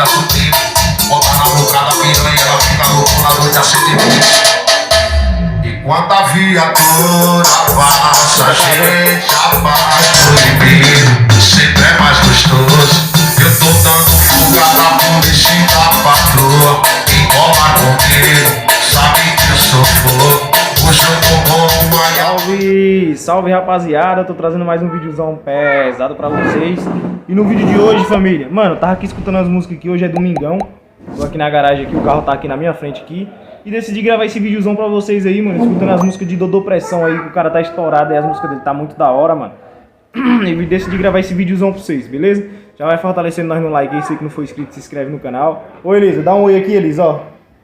subir. Bota na boca da piranha, ela fica louca na noite a 120. E quando a viatura passa, a gente apaga proibido. Sempre é mais gostoso. Eu tô dando fuga na polícia e da patroa. Quem cola comigo sabe que eu sou fogo. Hoje eu tô bom, mas... Salve, salve rapaziada, tô trazendo mais um videozão pesado pra vocês. E no vídeo de hoje, família, mano, eu tava aqui escutando as músicas aqui, hoje é domingão. Tô aqui na garagem aqui, o carro tá aqui na minha frente aqui. E decidi gravar esse videozão pra vocês aí, mano, escutando as músicas de Dodô Pressão aí, que o cara tá estourado e as músicas dele tá muito da hora, mano. E decidi gravar esse videozão pra vocês, beleza? Já vai fortalecendo nós no like aí, você que não for inscrito, se inscreve no canal. Ô Elisa, dá um oi aqui, Elisa, ó.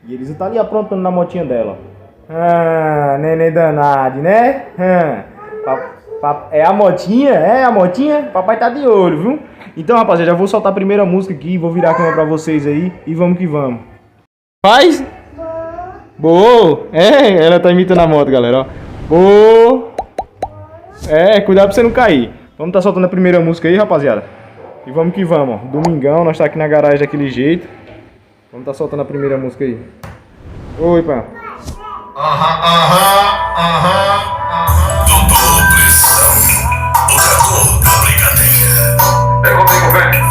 E Elisa tá ali aprontando na motinha dela, ó. Ah, neném danado, né? É a motinha? É a motinha? Papai tá de olho, viu? Então, rapaziada, já vou soltar a primeira música aqui, vou virar a câmera pra vocês aí e vamos que vamos. Faz? Boa! É, ela tá imitando a moto, galera, ó. Boa! É, cuidado pra você não cair. Vamos tá soltando a primeira música aí, rapaziada. E vamos que vamos, ó. Domingão, nós tá aqui na garagem daquele jeito. Vamos tá soltando a primeira música aí. Oi, pá. Dodô Pressão, o trator da brincadeira. Pegou, vem.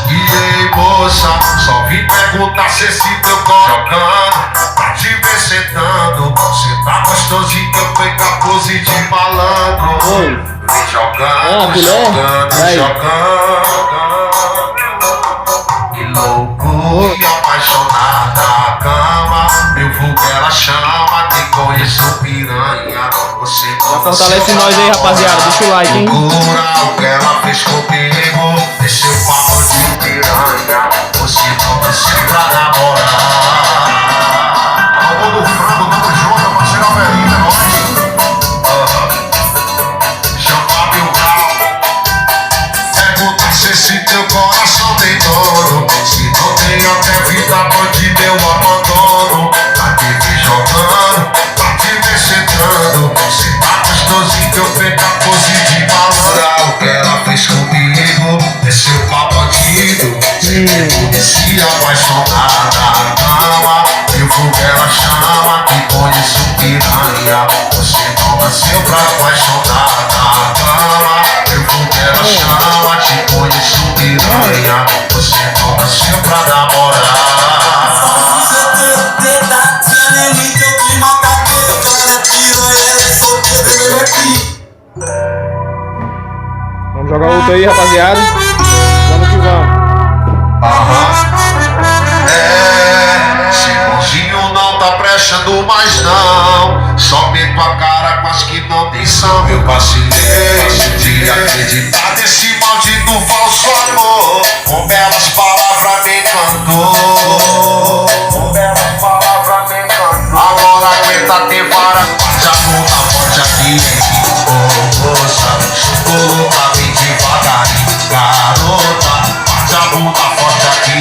E aí, moça, só vim perguntar se esse teu corpo jogando. Pra te ver sentando, cê tá gostosinho que eu peguei a pose de malandro. Oi. Vem jogando, que louco, que apaixonada a cama. Meu vulgo ela chama, te conheço piranha. Você já fortalece nós aí, rapaziada, deixa o like, hein? Procura o que ela fez comigo. Deixa eu papo de piranha. Você não nasceu pra namorar. Alô do frango, tamo junto, pra chegar velhinho, é nóis. Chama meu grau. Pergunta se esse teu coração tem dono. Se não tem até vida, pode ter um abandono. Tá te ver jogando, tá te ver sentando. Cê tá gostosinho que eu pego a pose de malandra. O que ela fez comigo, desceu pra bandido. Cê se apaixonada na cama. E o fogo ela chama, que conheço piranha. Você não nasceu pra apaixonar na cama. E o fogo ela chama, te conheço piranha. Você não nasceu pra namorar. Vamos jogar outro aí, rapaziada. Vamos que vamos. Simãozinho não tá prestando mais não. Só meto a cara com as que não tem são. Eu vacilei de acreditar nesse maldito falso amor. Com belas palavras me encantou. Agora aguenta ter vara. Bate a bunda forte aqui. Moça, chocolata bem devagarinho. Garota, bate a bunda forte aqui.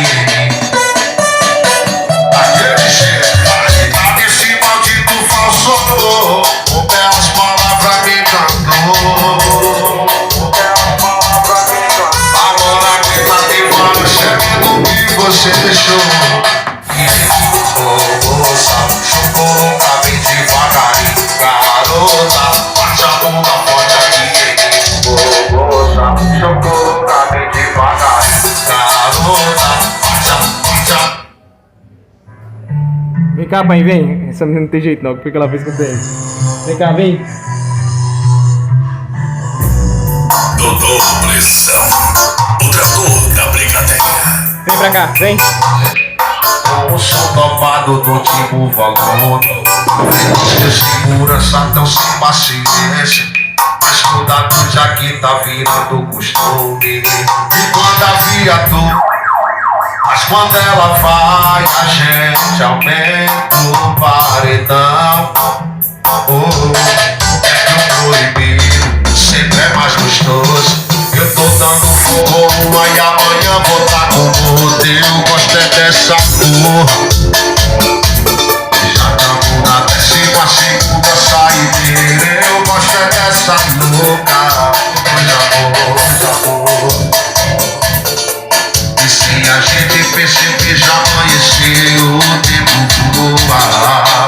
Daquele jeito, acreditar nesse maldito falso amor. Com belas palavras me encantou. Agora aguenta ter vara. Chegando que você deixou. Moça, chocolata bem devagarinho. Garota, bate a bunda forte aqui. Moça, chocolata bem devagarinho. Garota, bate a... Vem cá, pai, vem. Essa menina não tem jeito não, o que ela fez com o tênis? Vem cá, vem. Dodô Pressão, o trator da brincadeira. Vem pra cá, vem. Com o som topado do tipo vagabundo. Os segurança tão sem paciência. Mas cuidado já que tá virando costume. E quando a viatura, mas quando ela vai, a gente aumenta o paredão. É que o proibido sempre é mais gostoso. Eu tô dando fogo e amanhã vou tá com outro. Eu gosto é dessa porra. Já tamo na 12ª saideira. Eu gosto é dessa louca. Coisa boa. E se sem a gente perceber já amanheceu, o tempo voa.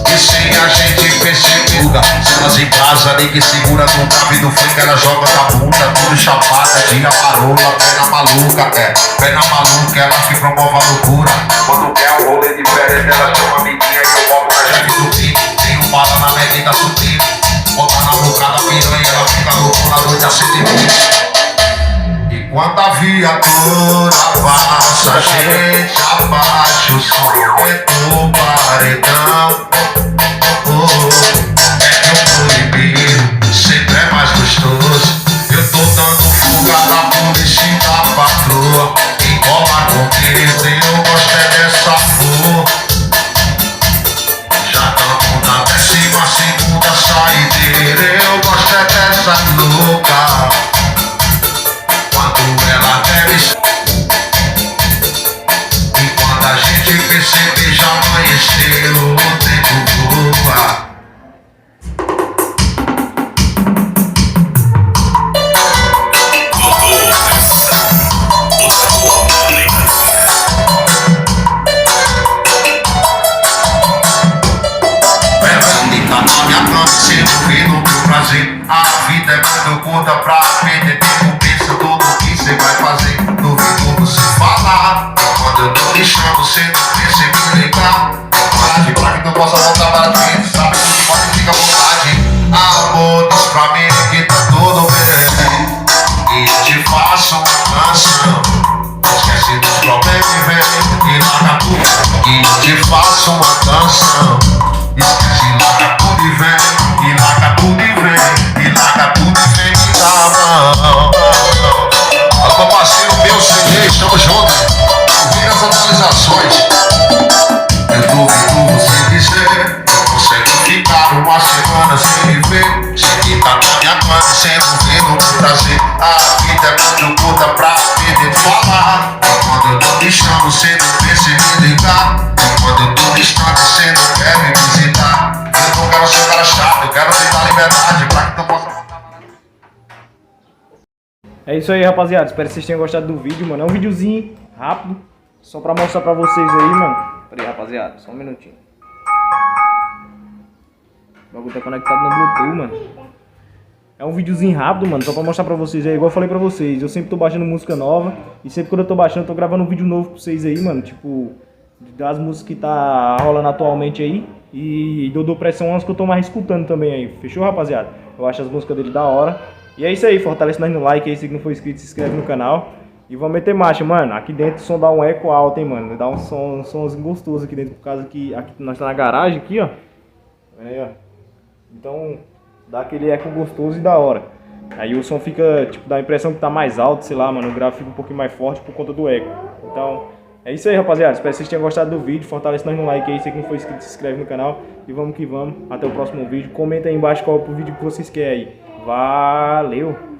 E sem a gente perceber, cenas em casa, ninguém segura no grave do funk, ela joga na bunda, tudo chapada, dia marola, perna maluca, perna maluca, ela que promove a loucura. Quando quer o rolê diferente, ela chama a amiguinha que eu boto na jaque do fim. Tem um bala na merenda sutil, bota na boca da piranha, ela fica louca na noite a 120. E quando a viatura passa, a gente abaixa o som, do paredão. É que o proibido sempre é mais gostoso. Eu tô dando fuga na polícia e da patroa. Quem cola comigo, eu gosto é dessa flor. Já tamo na 12ª saideira, eu gosto é dessa louca. Quando ela bebe, e quando a gente perceber já amanheceu, o tempo voa. A vida é muito curta pra perder tempo. Pensa tudo que cê vai fazer. Duvido você falar. Quando eu tô deixando você não percebe ligar. Coragem pra que tu possa voltar para ti. Sabe que pode ficar à vontade. Amor, diz pra mim que tá tudo bem. E eu te faço uma canção. Esquece dos problemas e vem. E larga tudo. E eu te faço uma canção. Esquece, larga tudo e vem. E larga tudo e vem. E larga tudo e vem me dá a mão. Alô, meu parceiro, meu CD, estamos juntos. Vem as atualizações. Eu duvido você dizer. Não consegue ficar uma semana sem me ver. Sei que tá na minha cama sem ver no meu prazer. A vida é muito curta pra perder falar. E quando eu tô deixando você não percebe ligar. E quando eu tô distante você não quer me visitar. Eu não quero ser cara chato, eu quero te dar liberdade pra que tu possa. É isso aí, rapaziada. Espero que vocês tenham gostado do vídeo, mano. É um videozinho rápido, só pra mostrar pra vocês aí, mano. Pera aí, rapaziada, só um minutinho. O bagulho tá conectado no Bluetooth, mano. É um videozinho rápido, mano, só pra mostrar pra vocês aí. Igual eu falei pra vocês, eu sempre tô baixando música nova. E sempre quando eu tô baixando, eu tô gravando um vídeo novo pra vocês aí, mano. Tipo, das músicas que tá rolando atualmente aí. E do Dodô Pressão, umas que eu tô mais escutando também aí. Fechou, rapaziada? Eu acho as músicas dele da hora. E é isso aí, fortalece nós no like aí. Se não for inscrito, se inscreve no canal. E vamos meter marcha, mano. Aqui dentro o som dá um eco alto, hein, mano. Dá um somzinho gostoso aqui dentro, por causa que aqui nós tá na garagem aqui, ó. Aí, ó. Então, dá aquele eco gostoso e da hora. Aí o som fica, tipo, dá a impressão que tá mais alto, sei lá, mano. O grave fica um pouquinho mais forte por conta do eco. Então, é isso aí, rapaziada. Espero que vocês tenham gostado do vídeo. Fortalece nós no like aí. Se não for inscrito, se inscreve no canal. E vamos que vamos. Até o próximo vídeo. Comenta aí embaixo qual é o vídeo que vocês querem aí. Valeu!